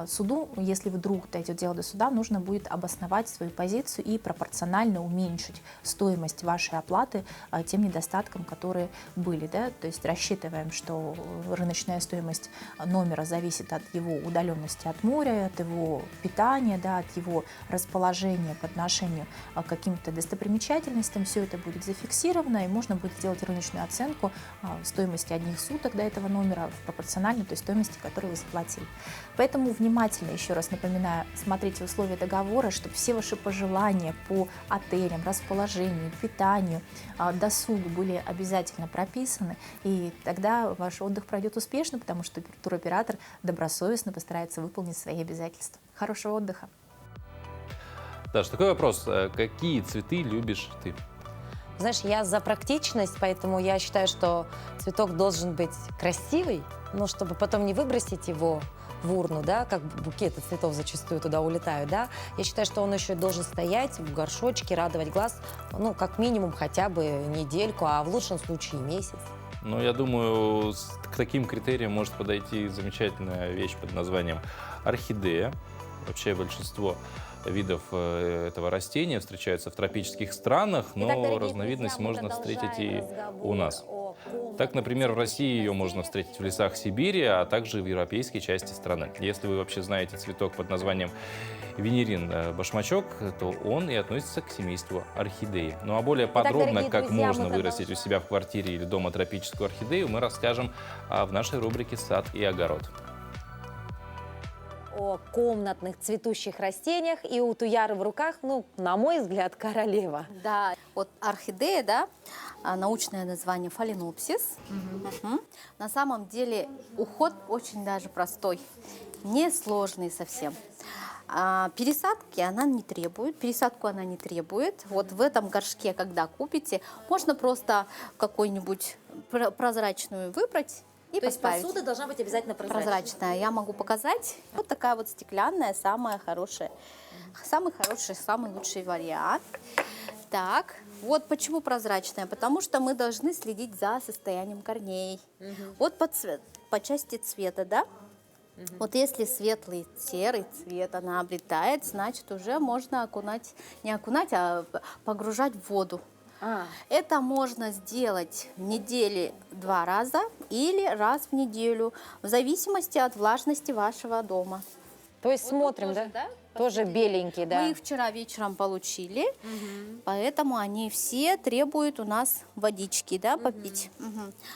суду, если вдруг дойдет дело до суда, нужно будет обосновать свою позицию и пропорционально уменьшить стоимость вашей оплаты тем недостаткам, которые были. Да? То есть рассчитываем, что рыночная стоимость номера зависит от его удаленности от моря, от его питания, да, от его расположения по отношению к каким-то достопримечательностям. Все это будет зафиксировано, и можно будет сделать рыночную оценку стоимости одних суток до этого номера пропорционально, то есть стоимости, которую вы заплатили. Поэтому внимательно, еще раз напоминаю, смотрите условия договора, чтобы все ваши пожелания по отелям, расположению, питанию, досугу были обязательно прописаны, и тогда ваш отдых пройдет успешно, потому что туроператор добросовестно постарается выполнить свои обязательства. Хорошего отдыха! Даш, такой вопрос. Какие цветы любишь ты? Знаешь, я за практичность, поэтому я считаю, что цветок должен быть красивый, но чтобы потом не выбросить его в урну, да, как букеты цветов зачастую туда улетают, да, я считаю, что он еще должен стоять в горшочке, радовать глаз, как минимум хотя бы недельку, а в лучшем случае месяц. Ну, я думаю, к таким критериям может подойти замечательная вещь под названием орхидея. Вообще большинство видов этого растения встречаются в тропических странах, но разновидность можно встретить и у нас. Так, например, в России ее можно встретить в лесах Сибири, а также в европейской части страны. Если вы вообще знаете цветок под названием венерин башмачок, то он и относится к семейству орхидеи. Ну а более подробно, как можно вырастить у себя в квартире или дома тропическую орхидею, мы расскажем в нашей рубрике «Сад и огород». О комнатных цветущих растениях, и у Туяры в руках, на мой взгляд, королева. Да, вот орхидея, да, научное название фаленопсис. Угу. На самом деле уход очень даже простой, несложный совсем. Пересадку она не требует. Вот в этом горшке, когда купите, можно просто какую-нибудь прозрачную выбрать. То есть посуда должна быть обязательно прозрачная. Я могу показать. Вот такая вот стеклянная, самая хорошая. Самый лучший вариант. Так, вот почему прозрачная. Потому что мы должны следить за состоянием корней. Вот по части цвета, да? Вот если светлый серый цвет она обретает, значит уже можно погружать в воду. Это можно сделать в неделе 2 раза или раз в неделю, в зависимости от влажности вашего дома. То есть смотрим, тоже, да? Тоже беленькие, да? Мы их вчера вечером получили, поэтому они все требуют у нас водички, да, попить.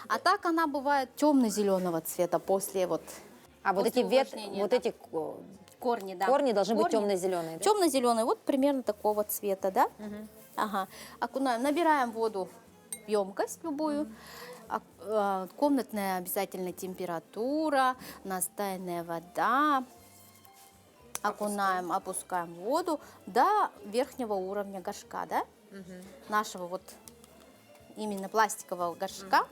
А так она бывает темно-зеленого цвета после вот эти Корни, да. Корни должны быть Корни. темно-зеленые. Да? Темно-зеленый, вот примерно такого цвета, да? Ага. Окунаем, набираем воду в емкость любую. Комнатная обязательно температура, настойная вода. Окунаем, опускаем воду до верхнего уровня горшка, да? Нашего вот именно пластикового горшка.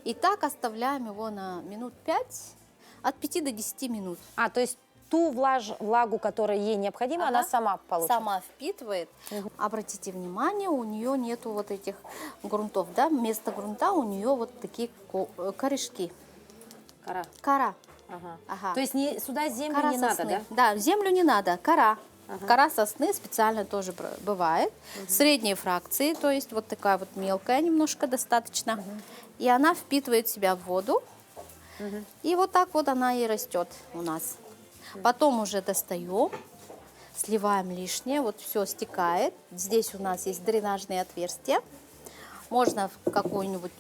И так оставляем его на минут 5, от 5 до 10 минут. То есть ту влагу, которая ей необходима, она сама получит? Сама впитывает. Обратите внимание, у нее нету вот этих грунтов, да? Вместо грунта у нее вот такие корешки. Кора. Ага. То есть сюда землю кора не сосны. надо, да? Да, землю не надо, кора. Кора сосны специально тоже бывает. Средней фракции, то есть вот такая вот мелкая немножко достаточно. И она впитывает в себя воду. И вот так вот она и растет у нас. Потом уже достаем, сливаем лишнее, вот все стекает. Здесь у нас есть дренажные отверстия. Можно в какую-нибудь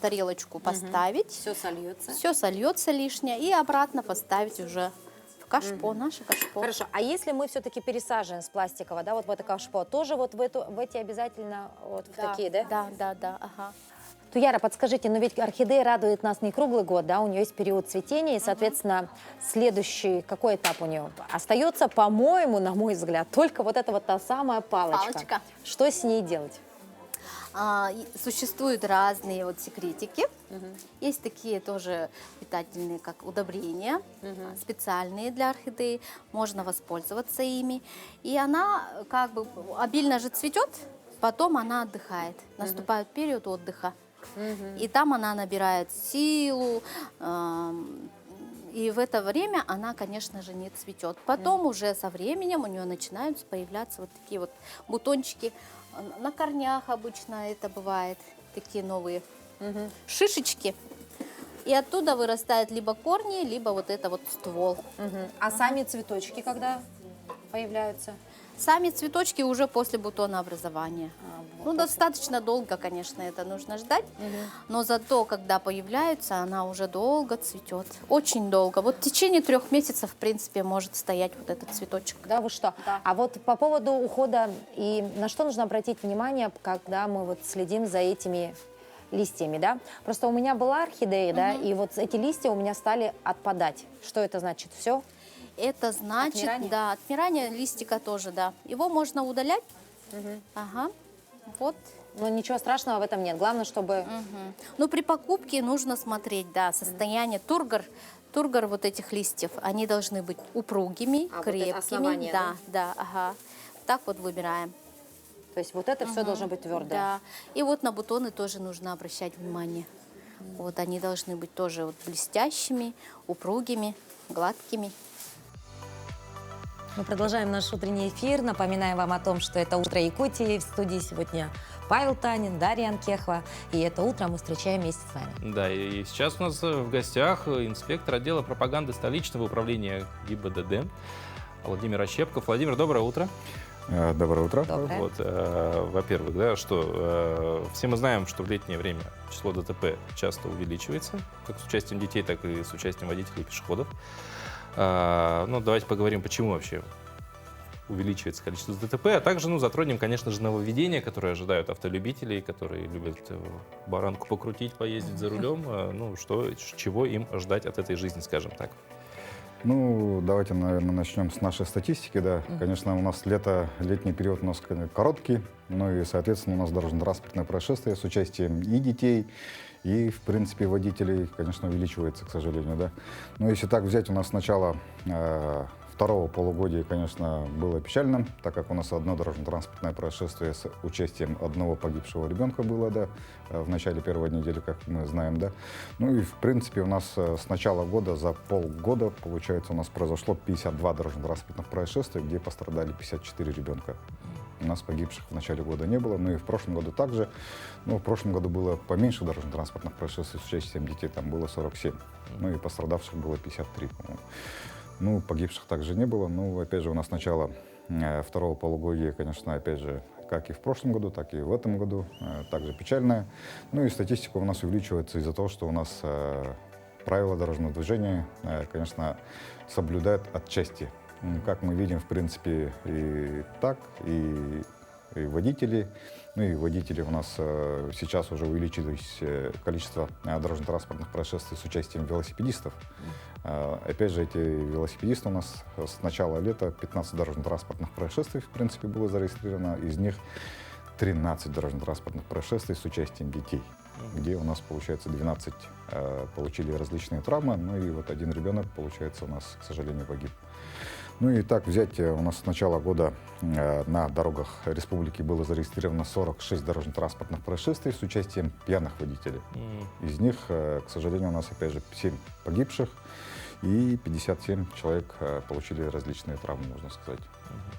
тарелочку поставить. Все сольется. Все сольется лишнее. И обратно поставить уже в кашпо, наше кашпо. Хорошо, а если мы все-таки пересаживаем с пластикового, да, вот в это кашпо, тоже вот в эти обязательно вот в такие, да? Да, ага. Туяра, подскажите, но ведь орхидея радует нас не круглый год, да, у нее есть период цветения, и, соответственно, следующий, какой этап у нее? Остается, по-моему, на мой взгляд, только вот эта вот та самая палочка. Что с ней делать? Существуют разные вот секретики. Есть такие тоже питательные, как удобрения, специальные для орхидеи. Можно воспользоваться ими. И она как бы обильно же цветет, потом она отдыхает. Наступает период отдыха. И там она набирает силу. И в это время она, конечно же, не цветет. Потом уже со временем у нее начинают появляться вот такие вот бутончики. На корнях обычно это бывает, такие новые шишечки. И оттуда вырастают либо корни, либо вот это вот ствол. А сами цветочки когда появляются? Сами цветочки уже после бутонообразования. Достаточно долго, конечно, это нужно ждать. Но зато, когда появляются, она уже долго цветет. Очень долго. Вот в течение 3 месяцев, в принципе, может стоять вот этот цветочек. Да, вы что? Да. А вот по поводу ухода, и на что нужно обратить внимание, когда мы вот следим за этими листьями, да? Просто у меня была орхидея, да, и вот эти листья у меня стали отпадать. Что это значит? Все? Это значит, отмирание? Да, отмирание листика тоже, да. Его можно удалять. Ага, вот. Но ничего страшного в этом нет. Главное, чтобы... Но при покупке нужно смотреть, да, состояние тургор вот этих листьев. Они должны быть упругими, вот это крепкими. основание, да, ага. Так вот выбираем. То есть вот это все должно быть твердое. Да. И вот на бутоны тоже нужно обращать внимание. Вот они должны быть тоже вот блестящими, упругими, гладкими. Мы продолжаем наш утренний эфир. Напоминаем вам о том, что это «Утро Якутии». В студии сегодня Павел Танин, Дарья Анкехова. И это утро мы встречаем вместе с вами. Да, и сейчас у нас в гостях инспектор отдела пропаганды столичного управления ГИБДД Владимир Ощепков. Владимир, доброе утро. Доброе утро. Доброе. Вот, во-первых, да, что все мы знаем, что в летнее время число ДТП часто увеличивается, как с участием детей, так и с участием водителей и пешеходов. Ну, давайте поговорим, почему вообще увеличивается количество ДТП, а также, затронем, конечно же, нововведения, которые ожидают автолюбителей, которые любят баранку покрутить, поездить за рулем, чего им ждать от этой жизни, скажем так. Давайте, наверное, начнем с нашей статистики, да. Конечно, у нас летний период у нас короткий, и, соответственно, у нас дорожно-транспортное происшествие с участием и детей, и, в принципе, водителей, конечно, увеличивается, к сожалению, да. Но если так взять, у нас с начала второго полугодия, конечно, было печально, так как у нас одно дорожно-транспортное происшествие с участием одного погибшего ребенка было, да, в начале первой недели, как мы знаем, да. И, в принципе, у нас с начала года, за полгода, получается, у нас произошло 52 дорожно-транспортных происшествия, где пострадали 54 ребенка. У нас погибших в начале года не было, и в прошлом году также. В прошлом году было поменьше дорожно-транспортных происшествий с участием детей, там было 47, и пострадавших было 53, по-моему. Погибших также не было. Опять же, у нас начало второго полугодия, конечно, опять же, как и в прошлом году, так и в этом году, также печальная. И статистика у нас увеличивается из-за того, что у нас правила дорожного движения, конечно, соблюдают отчасти Как мы видим, в принципе, и так, и водители. Ну и водители у нас сейчас уже увеличилось количество дорожно-транспортных происшествий с участием велосипедистов. Опять же, эти велосипедисты у нас с начала лета 15 дорожно-транспортных происшествий, в принципе, было зарегистрировано. Из них 13 дорожно-транспортных происшествий с участием детей, где у нас, получается, 12 получили различные травмы, ну и вот один ребенок, получается, у нас, к сожалению, погиб. Ну и так взять, у нас с начала года на дорогах республики было зарегистрировано 46 дорожно-транспортных происшествий с участием пьяных водителей. Из них, к сожалению, у нас, опять же, 7 погибших и 57 человек получили различные травмы, можно сказать.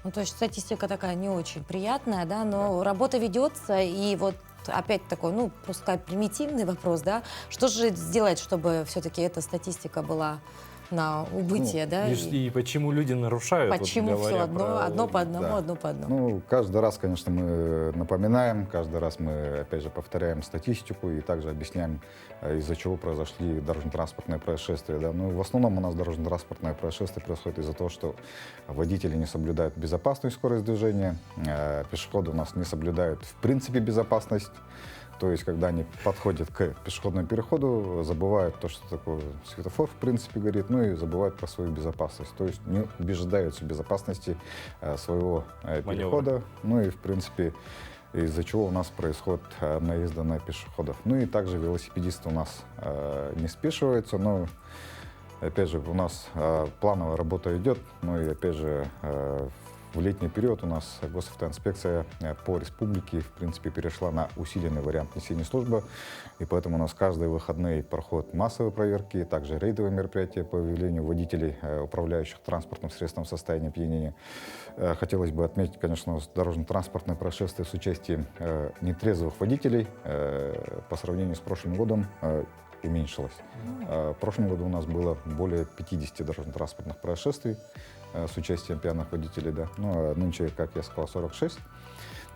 Ну, то есть статистика такая не очень приятная, да, но работа ведется, и вот опять такой, ну, просто сказать, примитивный вопрос, да, что же сделать, чтобы все-таки эта статистика была на убытие, да? И почему люди нарушают? Почему вот, все одно по одному, да. одно по одному? Ну, каждый раз, конечно, мы напоминаем, каждый раз мы, опять же, повторяем статистику и также объясняем, из-за чего произошли дорожно-транспортные происшествия. Да? Ну, в основном у нас дорожно-транспортные происшествия происходят из-за того, что водители не соблюдают безопасную скорость движения, пешеходы у нас не соблюдают, в принципе, безопасность. То есть, когда они подходят к пешеходному переходу, забывают то, что такое светофор, в принципе, горит, ну и забывают про свою безопасность. То есть, не убеждаются в безопасности своего перехода. Ну и, в принципе, из-за чего у нас происходит наезды на пешеходов. Ну и также велосипедисты у нас не спешиваются, но, опять же, у нас плановая работа идет, ну и, опять же, в летний период у нас госавтоинспекция по республике, в принципе, перешла на усиленный вариант несения службы, и поэтому у нас каждые выходные проходят массовые проверки, также рейдовые мероприятия по выявлению водителей, управляющих транспортным средством в состоянии опьянения. Хотелось бы отметить, конечно, дорожно-транспортное происшествие с участием нетрезвых водителей по сравнению с прошлым годом уменьшилось. В прошлом году у нас было более 50 дорожно-транспортных происшествий с участием пьяных водителей, да. Ну, а нынче, как я сказал, 46.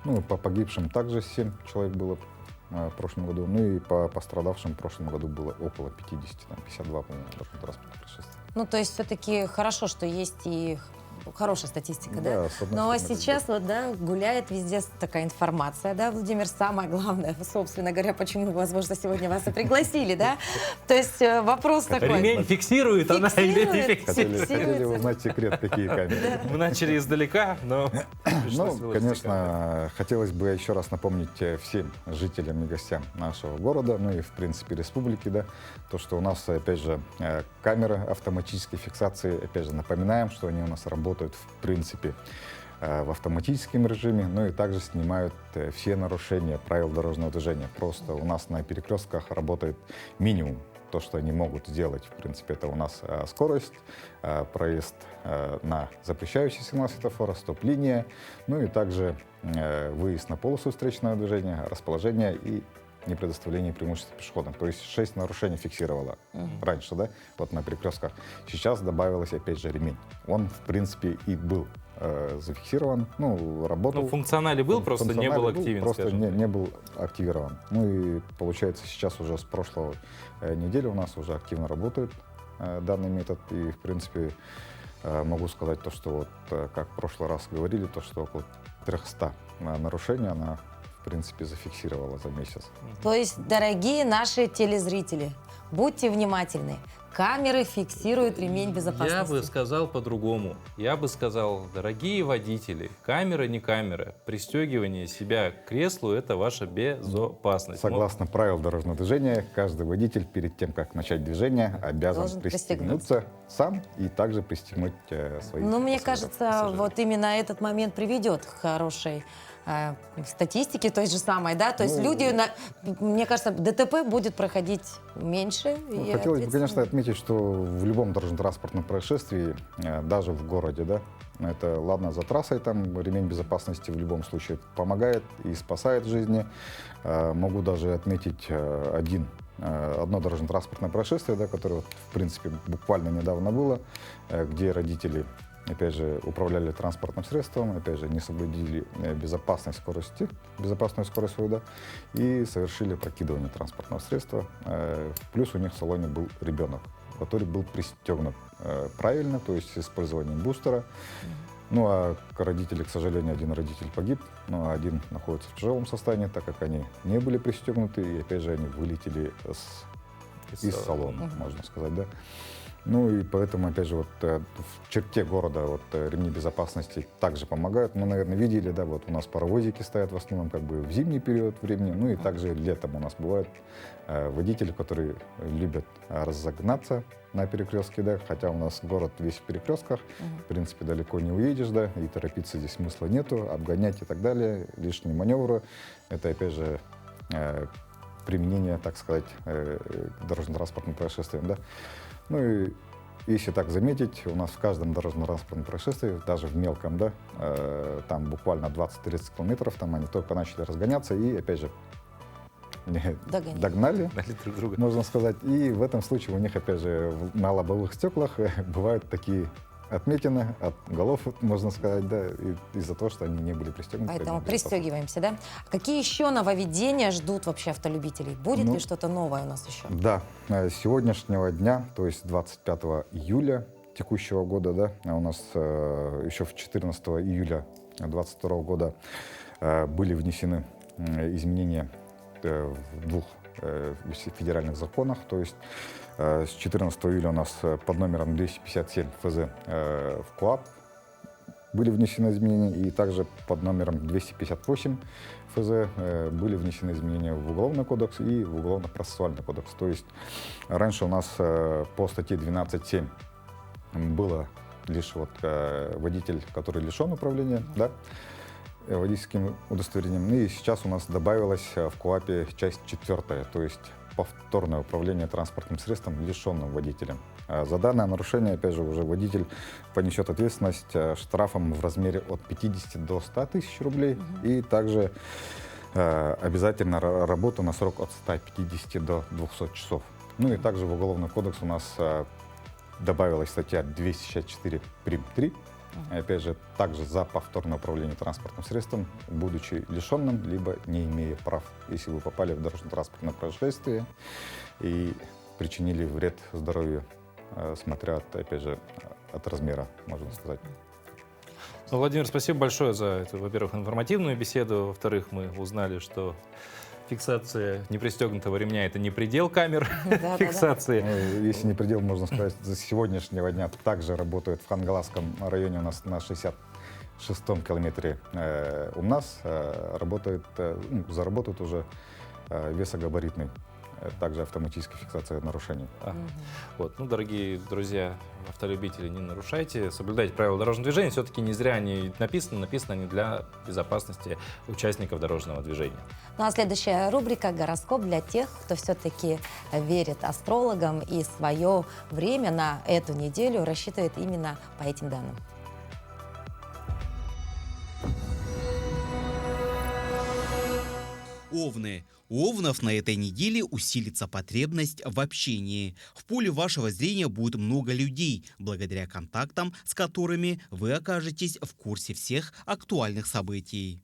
Ну, по погибшим также 7 человек было в прошлом году. Ну и по пострадавшим в прошлом году было около 50, там 52, по-моему, дорожно-транспортных происшествий. Ну, то есть все-таки хорошо, что есть и хорошая статистика, да? Да, с одной Ну, а стороны, сейчас вот, да, гуляет везде такая информация, да, Владимир, самое главное, собственно говоря, почему, возможно, сегодня вас и пригласили, да? То есть вопрос такой. Ремень фиксирует она или не фиксирует? Хотели узнать секрет, какие камеры. Мы начали издалека, но... Ну, конечно, хотелось бы еще раз напомнить всем жителям и гостям нашего города, ну и, в принципе, республики, да, то, что у нас, опять же, камеры автоматической фиксации, опять же, напоминаем, что они у нас работают, в принципе, в автоматическом режиме, ну и также снимают все нарушения правил дорожного движения. Просто у нас на перекрестках работает минимум. То, что они могут сделать, в принципе, это у нас скорость, проезд на запрещающий сигнал светофора, стоп-линия, ну и также выезд на полосу встречного движения, расположение и не предоставление преимущества пешеходам. То есть 6 нарушений фиксировало раньше, да, вот на перекрестках. Сейчас добавилось, опять же, ремень. Он, в принципе, и был зафиксирован, ну, работал. Ну, функционале был, просто не был активен, просто не был активирован. Ну и, получается, сейчас уже с прошлого недели у нас уже активно работает данный метод. И, в принципе, могу сказать то, что вот, как в прошлый раз говорили, то, что около 300 нарушений она, в принципе, зафиксировала за месяц. То есть, дорогие наши телезрители, будьте внимательны. Камеры фиксируют ремень безопасности. Я бы сказал по-другому. Я бы сказал, дорогие водители, камера не камера. Пристегивание себя к креслу – это ваша безопасность. Согласно правилам дорожного движения, каждый водитель перед тем, как начать движение, обязан пристегнуться сам и также пристегнуть своих. Ну, мне кажется, вот именно этот момент приведет к хорошей статистике той же самой, да, то есть люди, мне кажется, ДТП будет проходить меньше. Ну, хотелось бы, конечно, отметить, что в любом дорожно-транспортном происшествии, даже в городе, да, это, ладно, за трассой, там ремень безопасности в любом случае помогает и спасает жизни. Могу даже отметить одно дорожно-транспортное происшествие, да, которое, в принципе, буквально недавно было, где родители, опять же, управляли транспортным средством, опять же, не соблюдили безопасную скорость свою, да, и совершили опрокидывание транспортного средства. Плюс у них в салоне был ребенок. который был пристегнут правильно, то есть с использованием бустера. Ну, а родители, к сожалению, один родитель погиб, но один находится в тяжелом состоянии, так как они не были пристегнуты, и опять же они вылетели из салона, можно сказать, да. Ну и поэтому, опять же, вот в черте города вот ремни безопасности также помогают. Мы, наверное, видели, да, вот у нас паровозики стоят в основном как бы в зимний период времени, ну и также летом у нас бывают водители, которые любят разогнаться на перекрестке, да, хотя у нас город весь в перекрестках, в принципе, далеко не уедешь, да, и торопиться здесь смысла нету, обгонять и так далее, лишние маневры, это, опять же, применение, так сказать, дорожно-транспортным происшествиям, да. Ну и если так заметить, у нас в каждом дорожно-транспортном происшествии, даже в мелком, да, там буквально 20-30 километров, там они только начали разгоняться и, опять же, догнали друг друга, можно сказать. И в этом случае у них, опять же, на лобовых стеклах бывают такие отметины от голов, можно сказать, да, из-за того, что они не были пристегнуты. Поэтому пристегиваемся, да? Какие еще нововведения ждут вообще автолюбителей? Будет ли что-то новое у нас еще? Да, с сегодняшнего дня, то есть 25 июля текущего года, да, у нас еще в 14 июля 2022 года были внесены изменения в двух федеральных законах, то есть с 14 июля у нас под номером 257 ФЗ в КоАП были внесены изменения, и также под номером 258 ФЗ были внесены изменения в Уголовный кодекс и в Уголовно-процессуальный кодекс. То есть раньше у нас по статье 12.7 было лишь вот водитель, который лишен управления, да, водительским удостоверением. И сейчас у нас добавилась в КоАПе часть 4, то есть повторное управление транспортным средством лишенным водителем. За данное нарушение, опять же, уже водитель понесет ответственность штрафом в размере от 50 до 100 тысяч рублей и также обязательно работа на срок от 150 до 200 часов. Ну и также в Уголовный кодекс у нас добавилась статья 264 прим. 3. И опять же, также за повторное управление транспортным средством, будучи лишенным, либо не имея прав, если вы попали в дорожно-транспортное происшествие и причинили вред здоровью, смотря, опять же, от размера, можно сказать. Ну, Владимир, спасибо большое за эту, во-первых, информативную беседу, во-вторых, мы узнали, что фиксация непристегнутого ремня — это не предел камер фиксации. Ну, если не предел, можно сказать, с сегодняшнего дня также работают в Хангаласском районе у нас на 66-м километре. У нас заработают уже весогабаритный, также автоматическая фиксация нарушений. Вот. Ну, дорогие друзья, автолюбители, не нарушайте, соблюдайте правила дорожного движения. Все-таки не зря они написаны они для безопасности участников дорожного движения. Ну а следующая рубрика «Гороскоп» для тех, кто все-таки верит астрологам и свое время на эту неделю рассчитывает именно по этим данным. Овны. У овнов на этой неделе усилится потребность в общении. В поле вашего зрения будет много людей, благодаря контактам, с которыми вы окажетесь в курсе всех актуальных событий.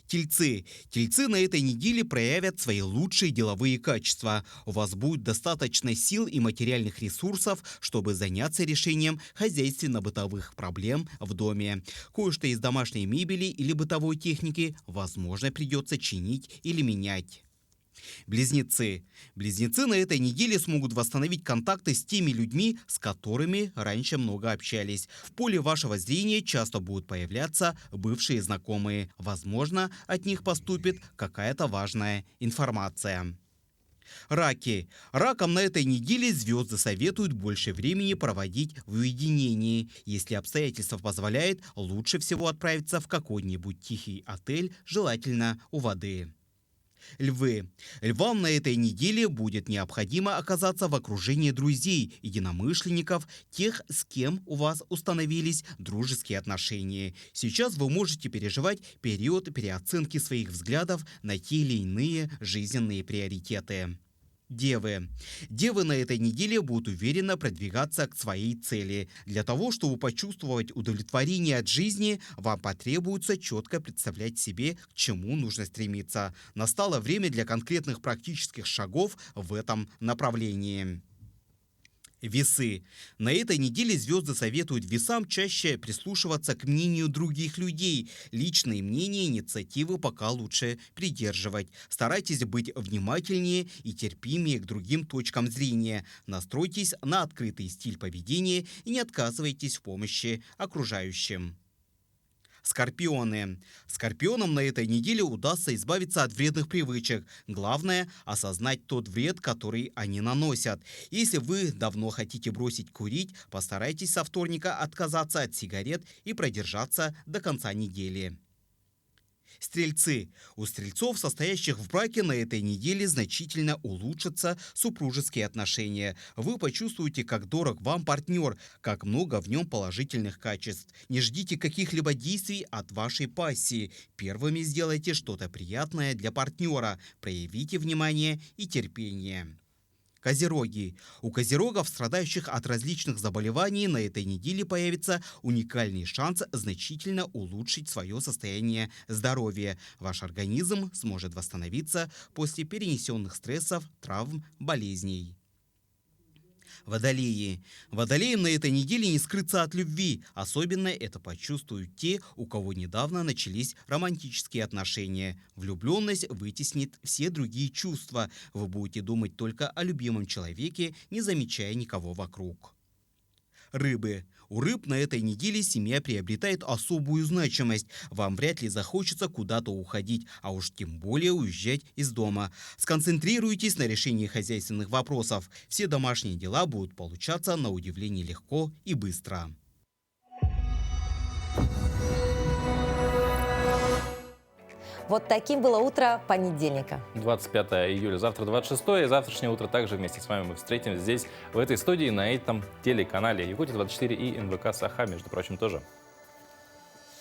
Тельцы. Тельцы на этой неделе проявят свои лучшие деловые качества. У вас будет достаточно сил и материальных ресурсов, чтобы заняться решением хозяйственно-бытовых проблем в доме. Кое-что из домашней мебели или бытовой техники, возможно, придется чинить или менять. Близнецы. Близнецы на этой неделе смогут восстановить контакты с теми людьми, с которыми раньше много общались. В поле вашего зрения часто будут появляться бывшие знакомые. Возможно, от них поступит какая-то важная информация. Раки. Ракам на этой неделе звезды советуют больше времени проводить в уединении. Если обстоятельства позволяют, лучше всего отправиться в какой-нибудь тихий отель, желательно у воды. Львы. Львам на этой неделе будет необходимо оказаться в окружении друзей, единомышленников, тех, с кем у вас установились дружеские отношения. Сейчас вы можете переживать период переоценки своих взглядов на те или иные жизненные приоритеты. Девы. Девы на этой неделе будут уверенно продвигаться к своей цели. Для того, чтобы почувствовать удовлетворение от жизни, вам потребуется четко представлять себе, к чему нужно стремиться. Настало время для конкретных практических шагов в этом направлении. Весы. На этой неделе звезды советуют весам чаще прислушиваться к мнению других людей. Личные мнения, инициативы пока лучше придерживать. Старайтесь быть внимательнее и терпимее к другим точкам зрения. Настройтесь на открытый стиль поведения и не отказывайтесь в помощи окружающим. Скорпионы. Скорпионам на этой неделе удастся избавиться от вредных привычек. Главное – осознать тот вред, который они наносят. Если вы давно хотите бросить курить, постарайтесь со вторника отказаться от сигарет и продержаться до конца недели. Стрельцы. У стрельцов, состоящих в браке, на этой неделе значительно улучшатся супружеские отношения. Вы почувствуете, как дорог вам партнер, как много в нем положительных качеств. Не ждите каких-либо действий от вашей пассии. Первыми сделайте что-то приятное для партнера. Проявите внимание и терпение. Козероги. У козерогов, страдающих от различных заболеваний, на этой неделе появится уникальный шанс значительно улучшить свое состояние здоровья. Ваш организм сможет восстановиться после перенесенных стрессов, травм, болезней. Водолеи. Водолеям на этой неделе не скрыться от любви. Особенно это почувствуют те, у кого недавно начались романтические отношения. Влюбленность вытеснит все другие чувства. Вы будете думать только о любимом человеке, не замечая никого вокруг. Рыбы. У рыб на этой неделе семья приобретает особую значимость. Вам вряд ли захочется куда-то уходить, а уж тем более уезжать из дома. Сконцентрируйтесь на решении хозяйственных вопросов. Все домашние дела будут получаться на удивление легко и быстро. Вот таким было утро понедельника. 25 июля, завтра 26, и завтрашнее утро также вместе с вами мы встретимся здесь, в этой студии, на этом телеканале Якутия-24 и НВК Саха, между прочим, тоже.